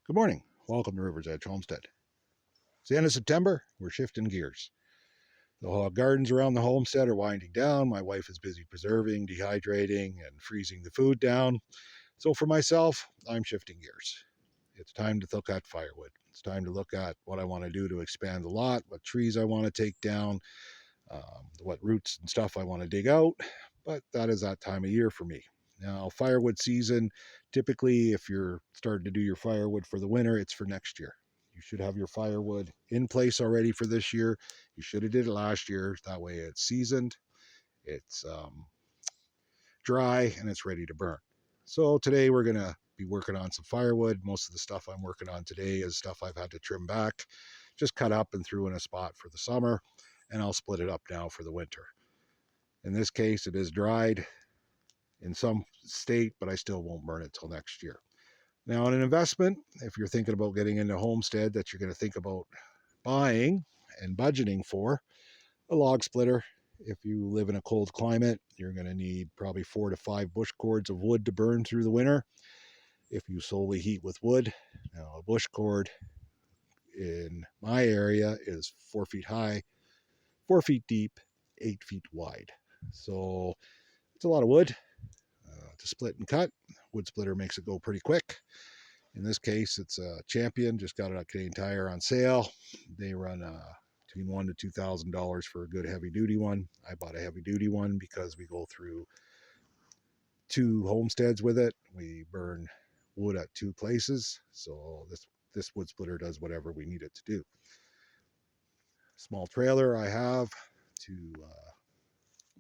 Good morning. Welcome to River's Edge Homestead. It's the end of September. We're shifting gears. The gardens around the homestead are winding down. My wife is busy preserving, dehydrating, and freezing the food down. So for myself, I'm shifting gears. It's time to look at firewood. It's time to look at what I want to do to expand the lot, what trees I want to take down, what roots and stuff I want to dig out. But that is that time of year for me. Now, firewood season, typically, if you're starting to do your firewood for the winter, it's for next year. You should have your firewood in place already for this year. You should have did it last year. That way it's seasoned, it's dry, and it's ready to burn. So today we're going to be working on some firewood. Most of the stuff I'm working on today is stuff I've had to trim back, just cut up and threw in a spot for the summer, and I'll split it up now for the winter. In this case, it is dried in some state, but I still won't burn it till next year. Now, in an investment, if you're thinking about getting into homestead that you're going to think about buying and budgeting for, a log splitter. If you live in a cold climate, you're going to need probably 4 to 5 bush cords of wood to burn through the winter. If you solely heat with wood, now a bush cord in my area is 4 feet high, 4 feet deep, 8 feet wide. So it's a lot of wood to split and cut. Wood splitter makes it go pretty quick. In this case, it's a Champion. Just got it at Canadian Tire on sale. They run between $1,000 to $2,000 for a good heavy duty one. I bought a heavy duty one because we go through 2 homesteads with it. We burn wood at 2 places, so this wood splitter does whatever we need it to do. Small trailer I have to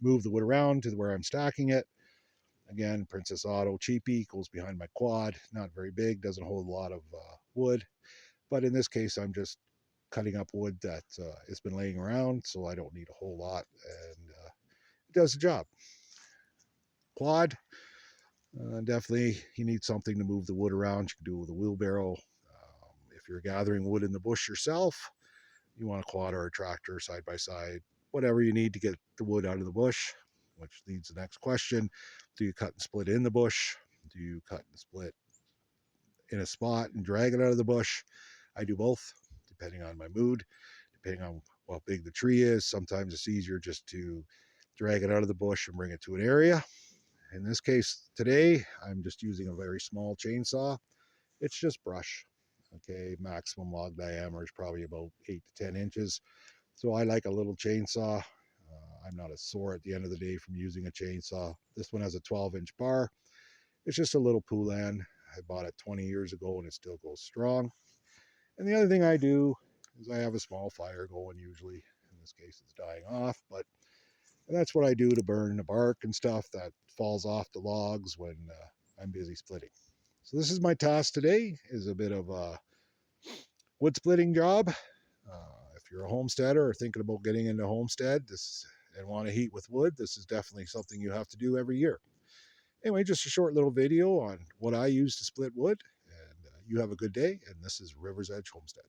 move the wood around to where I'm stacking it. Again, Princess Auto cheapie, goes behind my quad. Not very big, doesn't hold a lot of wood. But in this case, I'm just cutting up wood that has been laying around, so I don't need a whole lot, and it does the job. Quad, definitely you need something to move the wood around. You can do it with a wheelbarrow. If you're gathering wood in the bush yourself, you want a quad or a tractor side by side, whatever you need to get the wood out of the bush, which leads to the next question. Do you cut and split in the bush? Do you cut and split in a spot and drag it out of the bush? I do both, depending on my mood, depending on how big the tree is. Sometimes it's easier just to drag it out of the bush and bring it to an area. In this case today, I'm just using a very small chainsaw. It's just brush. Okay, maximum log diameter is probably about 8 to 10 inches. So I like a little chainsaw. I'm not as sore at the end of the day from using a chainsaw. This one has a 12-inch bar. It's just a little Poulan. I bought it 20 years ago and it still goes strong. And the other thing I do is I have a small fire going usually. In this case, it's dying off, but that's what I do to burn the bark and stuff that falls off the logs when I'm busy splitting. So this is my task today, is a bit of a wood splitting job. If you're a homesteader or thinking about getting into homestead and want to heat with wood, this is definitely something you have to do every year. Anyway, just a short little video on what I use to split wood, and you have a good day, and this is River's Edge Homestead.